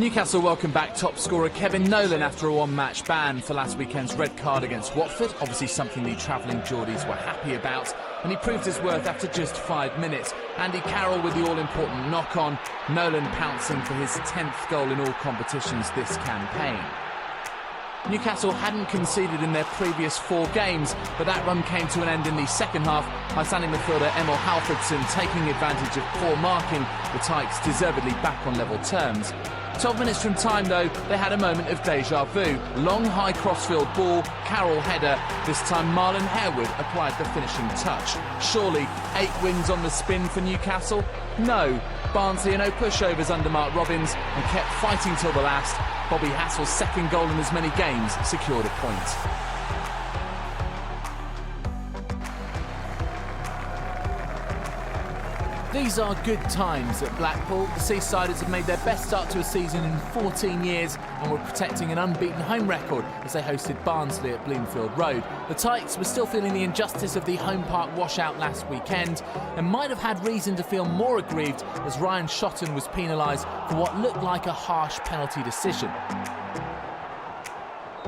Newcastle welcome back top scorer Kevin Nolan after a one-match ban for last weekend's red card against Watford. Obviously something the travelling Geordies were happy about, and he proved his worth after just 5 minutes. Andy Carroll with the all-important knock-on, Nolan pouncing for his 10th goal in all competitions this campaign. Newcastle hadn't conceded in their previous 4 games, but that run came to an end in the second half by standing midfielder Emil Halfredson taking advantage of poor marking, the Tykes deservedly back on level terms. 12 minutes from time though, they had a moment of deja vu. Long high crossfield ball, Carroll header, this time Marlon Harewood applied the finishing touch. Surely 8 wins on the spin for Newcastle? No, Barnsley and no pushovers under Mark Robins and kept fighting till the last. Bobby Hassell's second goal in as many games secured a point. These are good times at Blackpool. The Seasiders have made their best start to a season in 14 years and were protecting an unbeaten home record as they hosted Barnsley at Bloomfield Road. The Tykes were still feeling the injustice of the home park washout last weekend and might have had reason to feel more aggrieved as Ryan Shotton was penalised for what looked like a harsh penalty decision.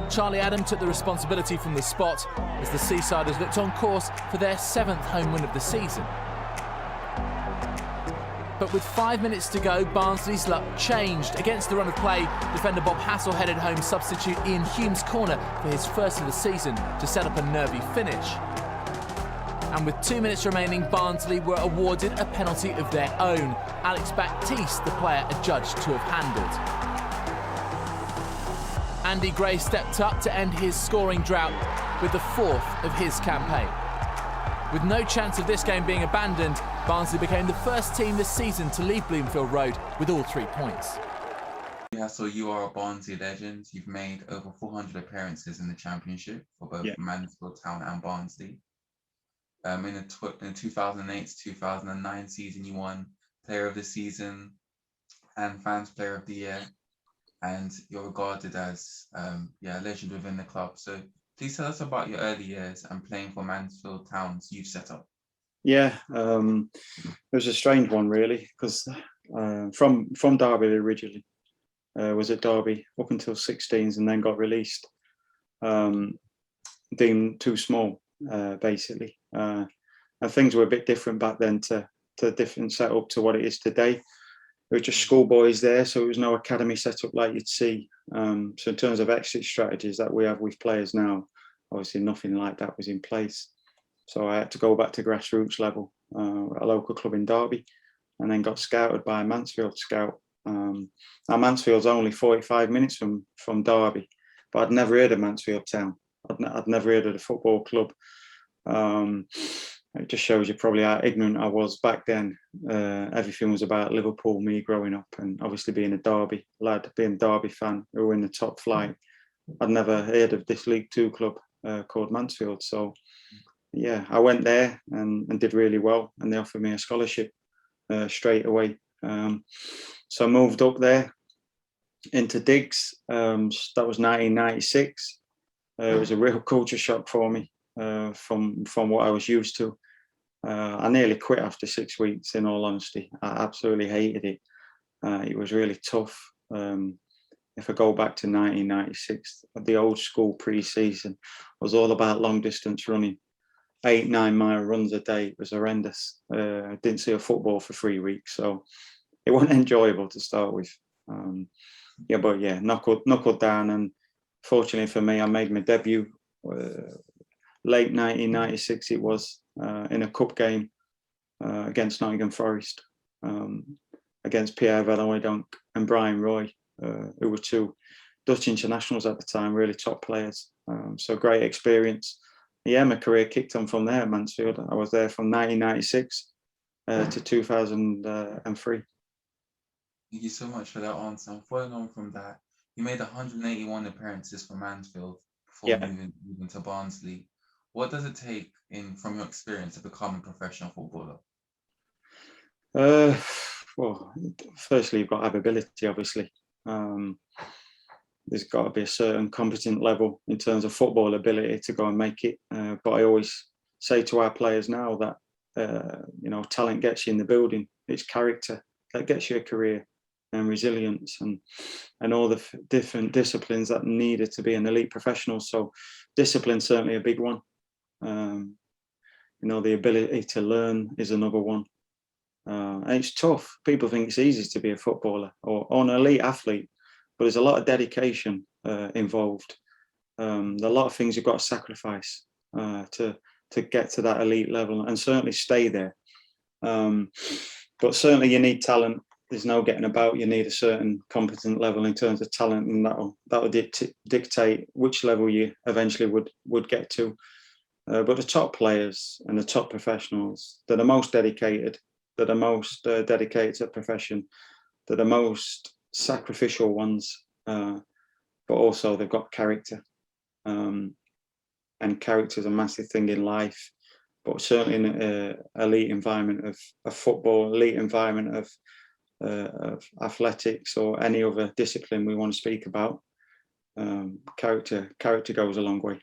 Charlie Adam took the responsibility from the spot as the Seasiders looked on course for their 7th home win of the season. But with 5 minutes to go, Barnsley's luck changed. Against the run of play, defender Bob Hassell headed home substitute Ian Hume's corner for his first of the season to set up a nervy finish. And with 2 minutes remaining, Barnsley were awarded a penalty of their own. Alex Baptiste, the player adjudged to have handled. Andy Gray stepped up to end his scoring drought with the 4th of his campaign. With no chance of this game being abandoned, Barnsley became the first team this season to leave Bloomfield Road with all 3 points. Hassell, you are a Barnsley legend. You've made over 400 appearances in the Championship for both Mansfield Town and Barnsley. In the 2008-2009 season, you won Player of the Season and Fans Player of the Year, and you're regarded as a legend within the club. So please tell us about your early years and playing for Mansfield Town's youth setup. Yeah, it was a strange one really, because from Derby originally, was at Derby up until 16s and then got released, deemed too small, basically. And things were a bit different back then to a different setup to what it is today. It was just schoolboys there, so it was no academy setup like you'd see. So in terms of exit strategies that we have with players now, obviously nothing like that was in place. So I had to go back to grassroots level at a local club in Derby, and then got scouted by a Mansfield scout. Now Mansfield's only 45 minutes from Derby, but I'd never heard of Mansfield Town. I'd never heard of the football club. It just shows you probably how ignorant I was back then. Everything was about Liverpool, me growing up, and obviously being a Derby lad, being a Derby fan who were in the top flight. I'd never heard of this League Two club called Mansfield. So yeah, I went there and did really well, and they offered me a scholarship straight away. So I moved up there into Diggs. That was 1996. It was a real culture shock for me from what I was used to. I nearly quit after 6 weeks, in all honesty. I absolutely hated it. It was really tough. If I go back to 1996, the old school pre-season was all about long distance running. 8-9 mile runs a day. It was horrendous. I didn't see a football for 3 weeks, so it wasn't enjoyable to start with. Knuckled down, and fortunately for me, I made my debut late 1996. It was in a cup game against Nottingham Forest, against Pierre Velloydonk and Brian Roy, who were 2 Dutch internationals at the time, really top players. So great experience. Yeah, my career kicked on from there at Mansfield. I was there from 1996 to 2003. Thank you so much for that answer. And following on from that, you made 181 appearances for Mansfield before moving to Barnsley. What does it take, from your experience, to become a professional footballer? Well, firstly, you've got to have ability, obviously. There's got to be a certain competent level in terms of football ability to go and make it. But I always say to our players now that, talent gets you in the building. It's character that gets you a career. and resilience and all the different disciplines that needed to be an elite professional. So discipline certainly a big one. The ability to learn is another one. And it's tough. People think it's easy to be a footballer or an elite athlete, but there's a lot of dedication involved. A lot of things you've got to sacrifice to get to that elite level and certainly stay there. But certainly you need talent. There's no getting about. You need a certain competent level in terms of talent, and that'll dictate which level you eventually would get to. But the top players and the top professionals, they're the most dedicated. They're the most dedicated to the profession. They're the most sacrificial ones, but also they've got character. And character is a massive thing in life, but certainly in an elite environment of football, elite environment of athletics or any other discipline we want to speak about, character goes a long way.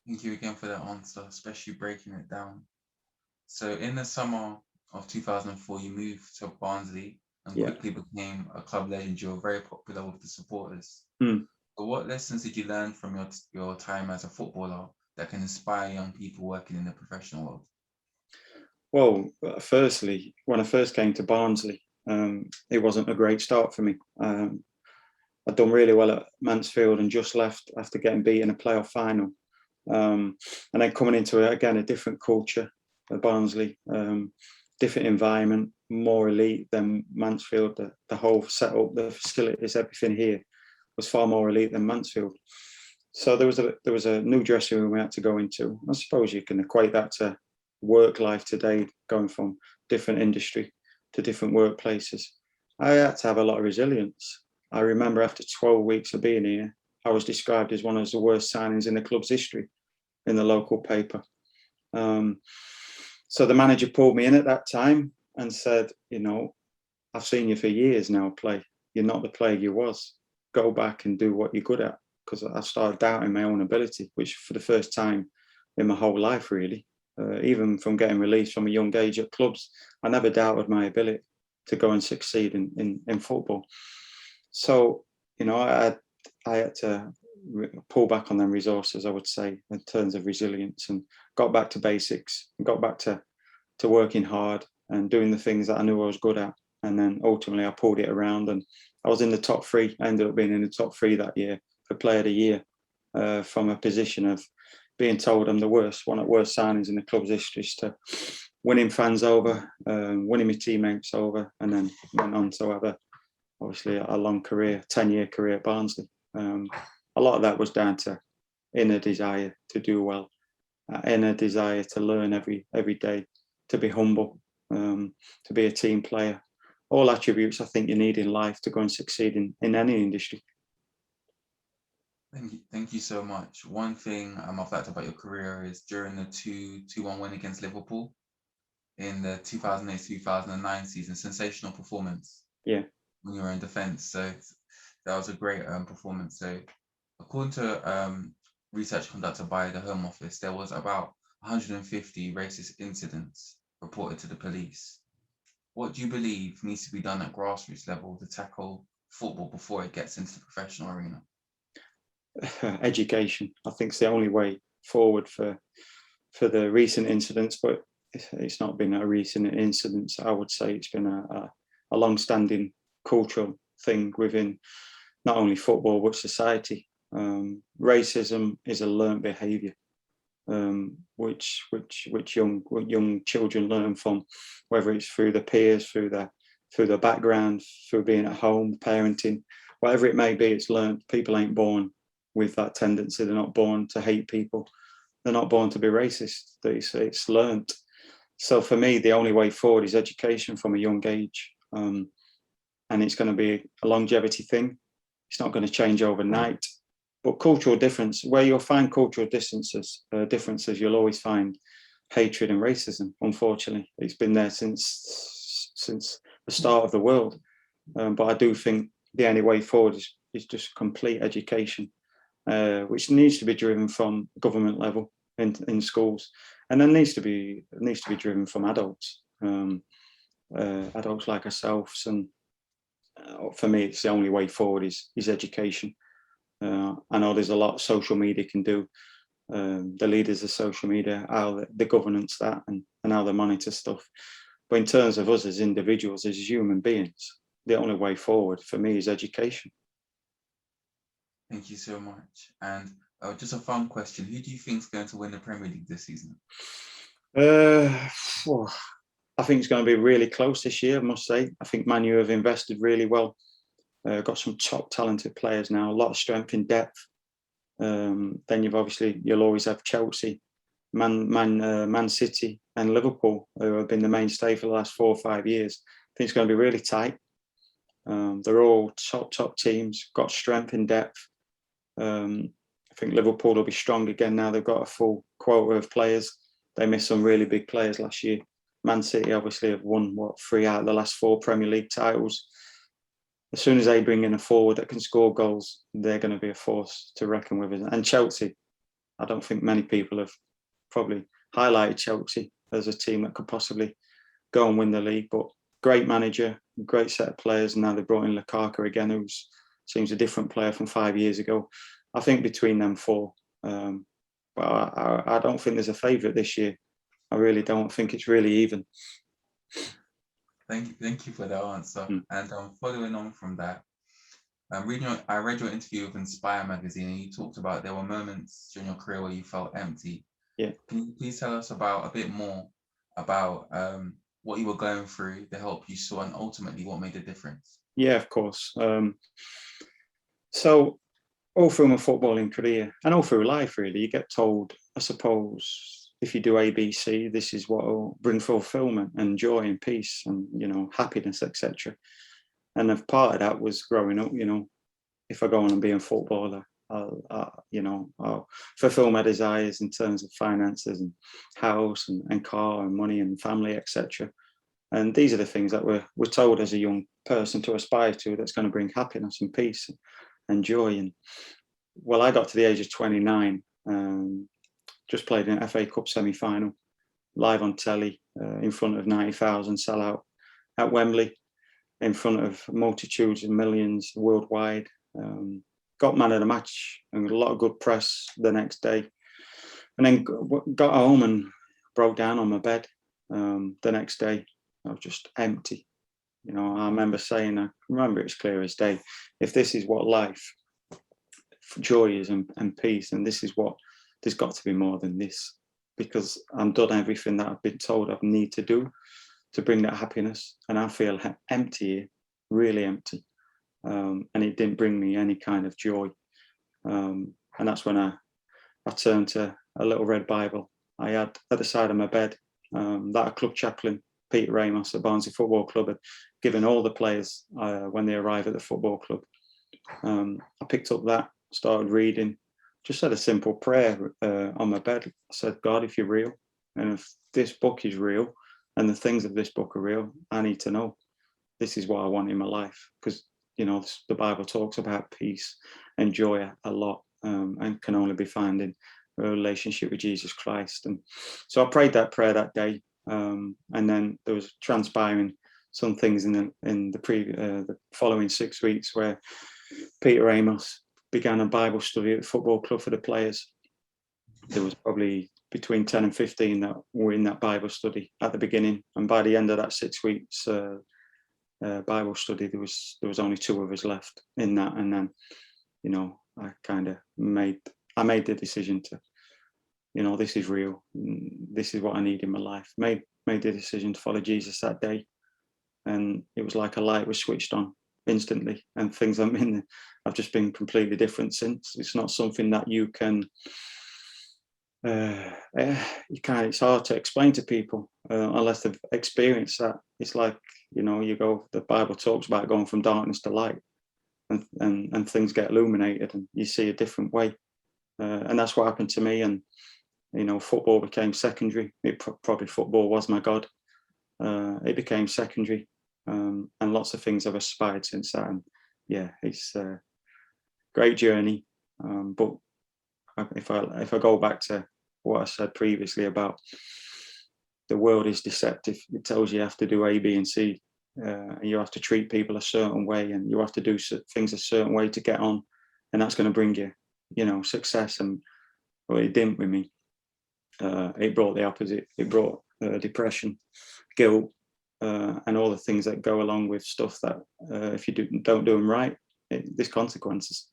Thank you again for that answer, especially breaking it down. So in the summer of 2004, you moved to Barnsley and quickly became a club legend. You were very popular with the supporters. So what lessons did you learn from your time as a footballer that can inspire young people working in the professional world? Well, firstly, when I first came to Barnsley, it wasn't a great start for me. I'd done really well at Mansfield and just left after getting beat in a playoff final. And then coming into, again, a different culture at Barnsley, different environment, more elite than Mansfield. The whole setup, the facilities, everything here was far more elite than Mansfield. So there was a new dressing room we had to go into. I suppose you can equate that to work life today, going from different industry to different workplaces. I had to have a lot of resilience. I remember after 12 weeks of being here, I was described as one of the worst signings in the club's history in the local paper. So the manager pulled me in at that time and said, I've seen you for years now play. You're not the player you was. Go back and do what you're good at. Because I started doubting my own ability, which for the first time in my whole life, really. Even from getting released from a young age at clubs, I never doubted my ability to go and succeed in football. So, I had to pull back on them resources, I would say, in terms of resilience, and got back to basics, and got back to working hard and doing the things that I knew I was good at. And then ultimately I pulled it around and I was in the top three. I ended up being in the top three that year for Player of the Year, from a position of being told I'm the worst, one of the worst signings in the club's history, to winning fans over, winning my teammates over, and then went on to have obviously a long career, 10-year career at Barnsley. A lot of that was down to inner desire to do well, inner desire to learn every day, to be humble, to be a team player. All attributes I think you need in life to go and succeed in any industry. Thank you so much. One thing I've liked about your career is during the 2-1 win against Liverpool in the 2008-2009 season, sensational performance. Yeah. When you were in defence, so that was a great performance. So according to research conducted by the Home Office, there was about 150 racist incidents reported to the police. What do you believe needs to be done at grassroots level to tackle football before it gets into the professional arena? Education, I think, is the only way forward for the recent incidents, but it's not been a recent incident. I would say it's been a long-standing cultural thing within not only football but society. Racism is a learned behaviour, which young children learn from, whether it's through their peers, through their background, through being at home, parenting, whatever it may be. It's learned. People ain't born with that tendency. They're not born to hate people. They're not born to be racist. It's learned. So for me, the only way forward is education from a young age. And it's going to be a longevity thing. It's not going to change overnight. But cultural difference, where you'll find cultural differences, you'll always find hatred and racism. Unfortunately, it's been there since the start of the world. But I do think the only way forward is just complete education, which needs to be driven from government level in schools, and then needs to be driven from adults, adults like ourselves, and for me, it's the only way forward is education. I know there's a lot social media can do. The leaders of social media, how the governance that and how they monitor stuff. But in terms of us as individuals, as human beings, the only way forward for me is education. Thank you so much. And just a fun question: who do you think is going to win the Premier League this season? I think it's going to be really close this year, I must say. I think Man U have invested really well. Got some top talented players now, a lot of strength in depth. Then you'll always have Chelsea, Man City and Liverpool, who have been the mainstay for the last 4 or 5 years. I think it's going to be really tight. They're all top teams, got strength in depth. I think Liverpool will be strong again now. They've got a full quota of players. They missed some really big players last year. Man City obviously have won 3 out of the last 4 Premier League titles. As soon as they bring in a forward that can score goals, they're going to be a force to reckon with. And Chelsea, I don't think many people have probably highlighted Chelsea as a team that could possibly go and win the league. But great manager, great set of players. And now they've brought in Lukaku again, who seems a different player from 5 years ago. I think between them 4, but I don't think there's a favourite this year. I really don't think it's really even. Thank you for that answer. And following on from that, I read your interview with Inspire magazine, and you talked about there were moments during your career where you felt empty. Yeah. Can you please tell us a bit more about what you were going through, the help you saw, and ultimately what made the difference? Yeah, of course. So all through my footballing career and all through life, really, you get told, I suppose, if you do ABC, this is what will bring fulfillment and joy and peace and, happiness, etc. And a part of that was growing up, if I go on and be a footballer, I'll fulfill my desires in terms of finances and house and car and money and family, etc. And these are the things that we're told as a young person to aspire to, that's going to bring happiness and peace and joy. And well, I got to the age of 29, just played in an FA Cup semi-final, live on telly, in front of 90,000 sellout at Wembley, in front of multitudes of millions worldwide. Got man of the match and a lot of good press the next day. And then got home and broke down on my bed the next day. I was just empty. I remember saying, I remember it as clear as day, if this is what life, joy is and peace, and this is what, there's got to be more than this, because I've done everything that I've been told I need to do to bring that happiness, and I feel empty, really empty, and it didn't bring me any kind of joy. And that's when I turned to a little red Bible I had at the side of my bed, that a club chaplain, Peter Ramos at Barnsley Football Club, had given all the players when they arrive at the football club. I picked up that, started reading, just said a simple prayer on my bed. I said, God, if you're real, and if this book is real, and the things of this book are real, I need to know. This is what I want in my life. Because, the Bible talks about peace and joy a lot, and can only be found in a relationship with Jesus Christ. And so I prayed that prayer that day. And then there was transpiring some things in the following 6 weeks where Peter Ramos began a Bible study at the football club for the players. There was probably between 10 and 15 that were in that Bible study at the beginning, and by the end of that 6 weeks Bible study, there was only 2 of us left in that. And then, I kind of made the decision to, this is real, this is what I need in my life. Made the decision to follow Jesus that day, and it was like a light was switched on instantly, and things I've just been completely different since. It's not something that you can it's hard to explain to people unless they've experienced that. It's like, the Bible talks about going from darkness to light, and things get illuminated and you see a different way, and that's what happened to me. And football became secondary. Probably football was my God. It became secondary. And lots of things have aspired since that. And yeah, it's a great journey. But if I go back to what I said previously about the world is deceptive, it tells you have to do A, B, and C You have to treat people a certain way, and you have to do things a certain way to get on, and that's going to bring you, success. And well, it didn't with me. It brought the opposite. It brought depression, guilt, and all the things that go along with stuff that if you don't do them right, there's consequences.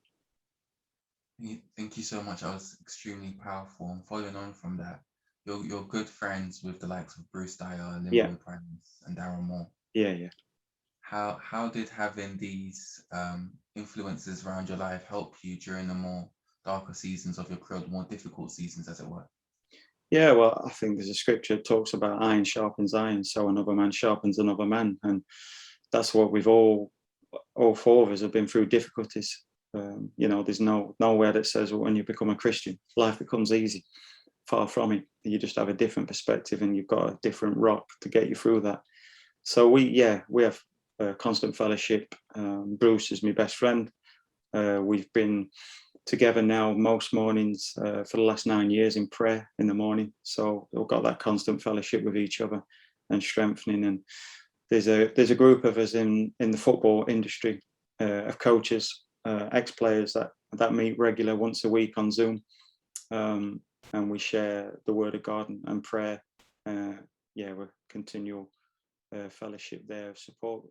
Thank you so much. That was extremely powerful. And following on from that, you're good friends with the likes of Bruce Dyer, Liverpool Primus, and Darren Moore. Yeah. How did having these influences around your life help you during the more darker seasons of your career, the more difficult seasons, as it were? Yeah, well, I think there's a scripture that talks about iron sharpens iron, so another man sharpens another man, and that's what we've all four of us have been through difficulties. There's nowhere that says when you become a Christian, life becomes easy. Far from it. You just have a different perspective, and you've got a different rock to get you through that. So we have constant fellowship. Bruce is my best friend. We've been together now most mornings for the last 9 years in prayer in the morning. So we've got that constant fellowship with each other and strengthening. And there's a group of us in the football industry of coaches, ex-players that meet regular once a week on Zoom, and we share the Word of God and prayer. We're continual fellowship there of support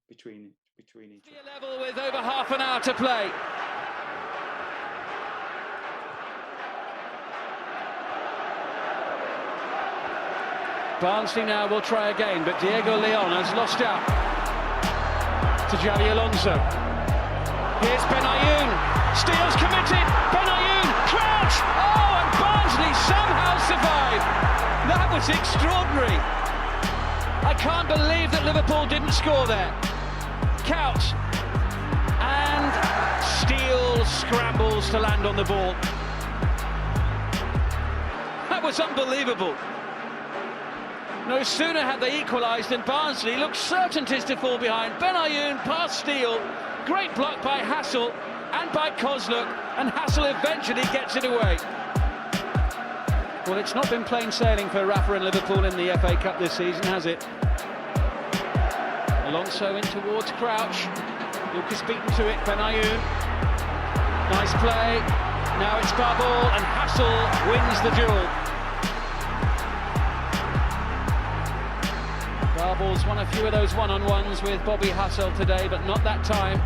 between each other. Level with over half an hour to play. Barnsley now will try again, but Diego Leon has lost out to Javi Alonso. Here's Benayoun, steals committed, Benayoun, crouch! Oh, and Barnsley somehow survive. That was extraordinary. I can't believe that Liverpool didn't score there. Couch, and Steele scrambles to land on the ball. That was unbelievable. No sooner had they equalised than Barnsley looked certainties to fall behind. Benayoun past Steele, great block by Hassell and by Kozluk, and Hassell eventually gets it away. Well, it's not been plain sailing for Rafa and Liverpool in the FA Cup this season, has it? Alonso in towards Crouch. Lucas beaten to it, Benayoun. Nice play. Now it's Barball, and Hassell wins the duel. Barball's won a few of those one-on-ones with Bobby Hassell today, but not that time.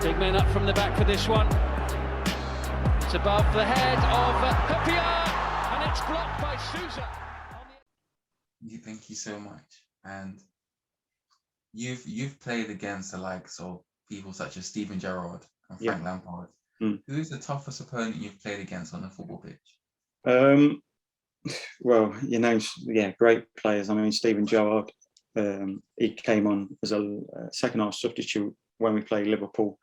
Big men up from the back for this one. It's above the head of Hopia, and it's blocked by Sousa. Thank you so much. And you've played against the likes of people such as Steven Gerrard and Frank Lampard. Who is the toughest opponent you've played against on the football pitch? Well, great players. I mean, Steven Gerrard, he came on as a second half substitute when we played Liverpool,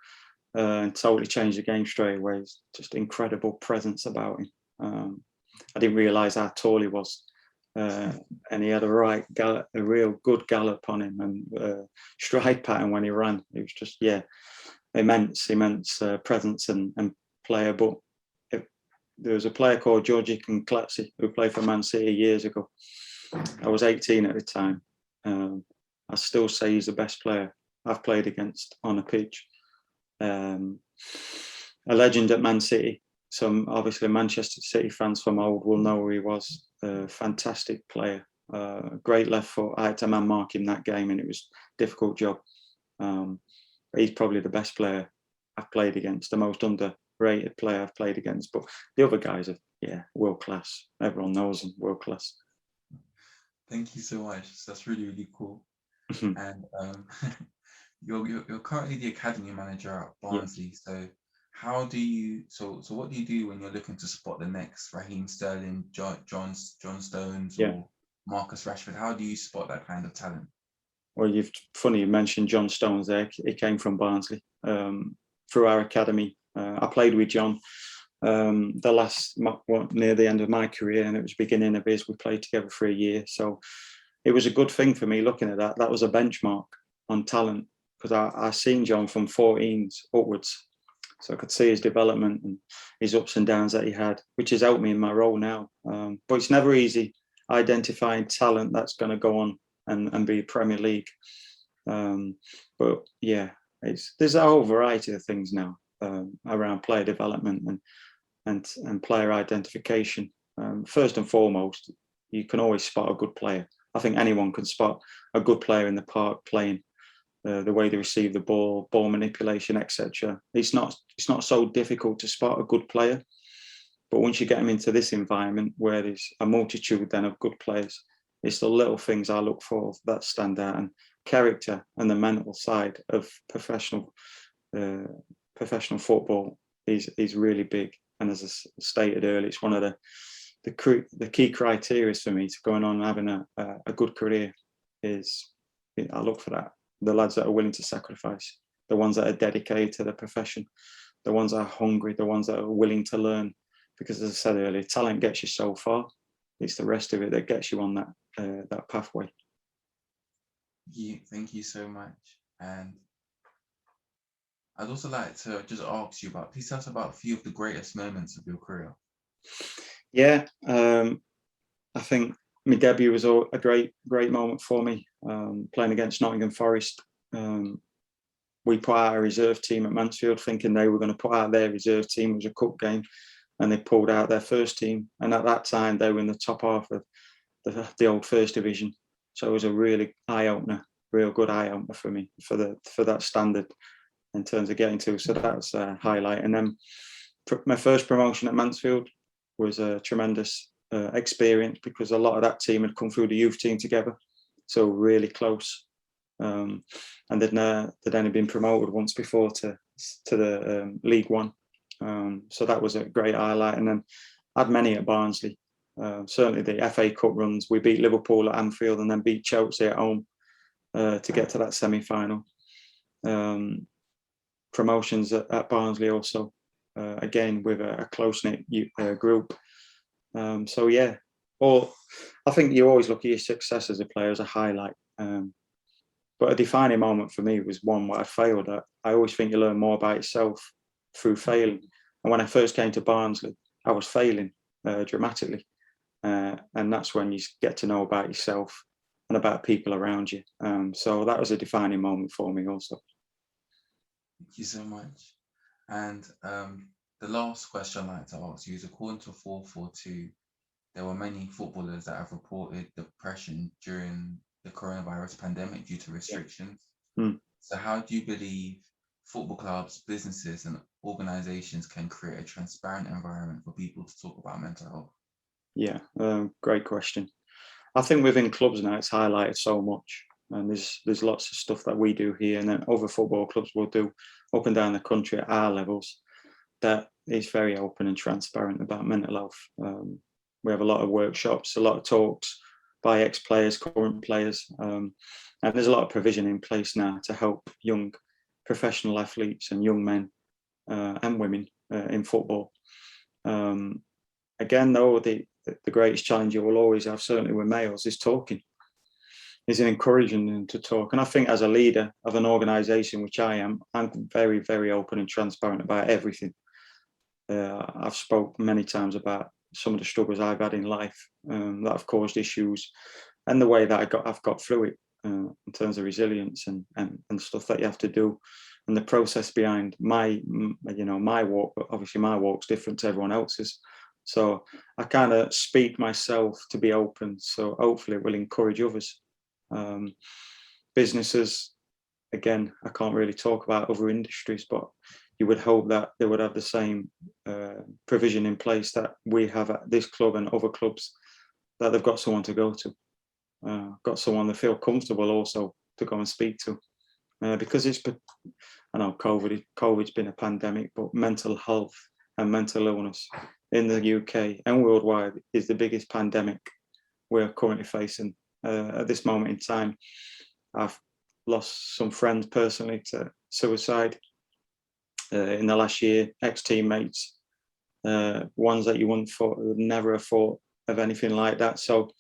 and totally changed the game straight away. It's just incredible presence about him. I didn't realise how tall he was, and he had a real good gallop on him, and stride pattern when he ran. It was just immense presence and player. But there was a player called Georgi Kanklatsi who played for Man City years ago. I was 18 at the time. I still say he's the best player I've played against on a pitch. A legend at Man City. Some obviously Manchester City fans from old will know who he was. A fantastic player. Great left foot. I had to man mark him that game, and it was a difficult job. He's probably the best player I've played against, the most underrated player I've played against. But the other guys are, world class. Everyone knows them, world class. Thank you so much. That's really, really cool. And you're currently the academy manager at Barnsley. So what do you do when you're looking to spot the next Raheem Sterling, John Stones, or Marcus Rashford? How do you spot that kind of talent? Well, funny you mentioned John Stones there. He came from Barnsley through our academy. I played with John near the end of my career, and it was beginning of his. We played together for a year, so it was a good thing for me looking at that. That was a benchmark on talent, because I seen John from 14s upwards, so I could see his development and his ups and downs that he had, which has helped me in my role now. But it's never easy identifying talent that's going to go on and be Premier League. But yeah, there's a whole variety of things now around player development and player identification. First and foremost, you can always spot a good player. I think anyone can spot a good player in the park playing. The way they receive the ball manipulation, etc. It's not so difficult to spot a good player. But once you get them into this environment where there's a multitude then of good players, it's the little things I look for that stand out, and character and the mental side of professional football is really big. And as I stated earlier, it's one of the key criteria for me to going on and having a good career. I look for that. The lads that are willing to sacrifice, the ones that are dedicated to the profession, the ones that are hungry, the ones that are willing to learn. Because as I said earlier, talent gets you so far. It's the rest of it that gets you on that pathway. Thank you so much. And I'd also like to just ask you please tell us about a few of the greatest moments of your career. Yeah, I think my debut was a great moment for me, playing against Nottingham Forest. We put out a reserve team at Mansfield thinking they were going to put out their reserve team. It was a cup game, and they pulled out their first team. And at that time, they were in the top half of the old First Division. So it was a really real good eye opener for me for that standard in terms of getting to. So that's a highlight. And then my first promotion at Mansfield was a tremendous experience, because a lot of that team had come through the youth team together, so really close. And they'd only been promoted once before to the League One, so that was a great highlight. And then I had many at Barnsley. Certainly the FA Cup runs, we beat Liverpool at Anfield and then beat Chelsea at home to get to that semi-final. Promotions at Barnsley also, again with a close-knit group. So yeah, I think you always look at your success as a player as a highlight. But a defining moment for me was one where I failed. I always think you learn more about yourself through failing. And when I first came to Barnsley, I was failing dramatically. And that's when you get to know about yourself and about people around you. So that was a defining moment for me also. Thank you so much. And the last question I'd like to ask you is, according to 442, there were many footballers that have reported depression during the coronavirus pandemic due to restrictions. Yeah. So how do you believe football clubs, businesses and organizations can create a transparent environment for people to talk about mental health? Yeah, great question. I think within clubs now it's highlighted so much, and there's lots of stuff that we do here and then other football clubs will do up and down the country at our levels that is very open and transparent about mental health. We have a lot of workshops, a lot of talks by ex-players, current players, and there's a lot of provision in place now to help young professional athletes and young men and women in football. Again, though, the greatest challenge you will always have, certainly with males, is talking, is encouraging them to talk. And I think as a leader of an organisation, which I am, I'm very, very open and transparent about everything. I've spoke many times about some of the struggles I've had in life that have caused issues, and the way that I've got through it in terms of resilience and stuff that you have to do, and the process behind my walk. But obviously my walk's different to everyone else's. So I kind of speak myself to be open. So hopefully it will encourage others. Businesses, again, I can't really talk about other industries, but you would hope that they would have the same provision in place that we have at this club and other clubs, that they've got someone to go to, got someone they feel comfortable also to go and speak to. Because I know COVID's been a pandemic, but mental health and mental illness in the UK and worldwide is the biggest pandemic we're currently facing at this moment in time. I've lost some friends personally to suicide in the last year, ex-teammates, ones that you would never have thought of anything like that. So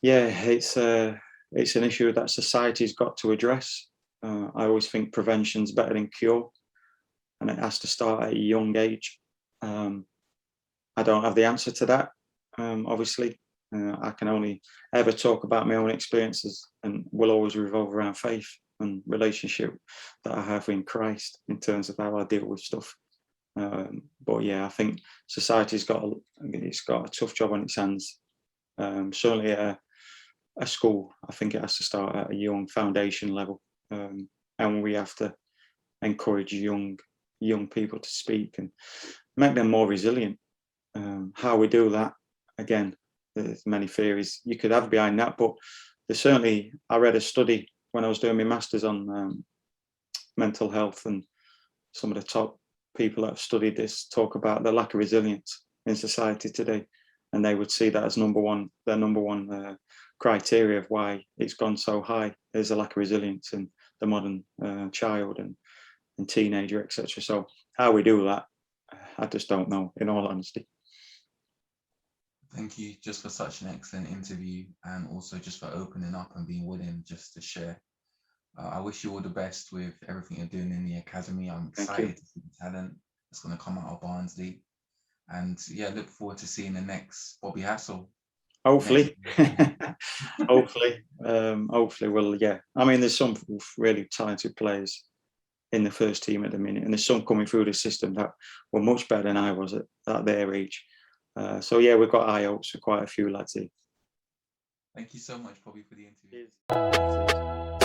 yeah, it's an issue that society's got to address. I always think prevention's better than cure, and it has to start at a young age. I don't have the answer to that, obviously, I can only ever talk about my own experiences, and will always revolve around faith and relationship that I have in Christ in terms of how I deal with stuff. But yeah, I think society's got a tough job on its hands. Certainly at a school, I think it has to start at a young foundation level, and we have to encourage young people to speak and make them more resilient. How we do that, again, there's many theories you could have behind that, but there's certainly, I read a study when I was doing my masters on mental health, and some of the top people that have studied this talk about the lack of resilience in society today, and they would see that as their number one criteria of why it's gone so high. There's a lack of resilience in the modern child and teenager, etc. So how we do that, I just don't know, in all honesty. Thank you just for such an excellent interview, and also just for opening up and being willing just to share. I wish you all the best with everything you're doing in the academy. I'm excited to see the talent that's going to come out of Barnsley. And yeah, look forward to seeing the next Bobby Hassell. Hopefully. Hopefully. Well, yeah. I mean, there's some really talented players in the first team at the minute, and there's some coming through the system that were much better than I was at their age. So yeah, we've got high hopes for quite a few lads here. Thank you so much, Bobby, for the interview. Cheers.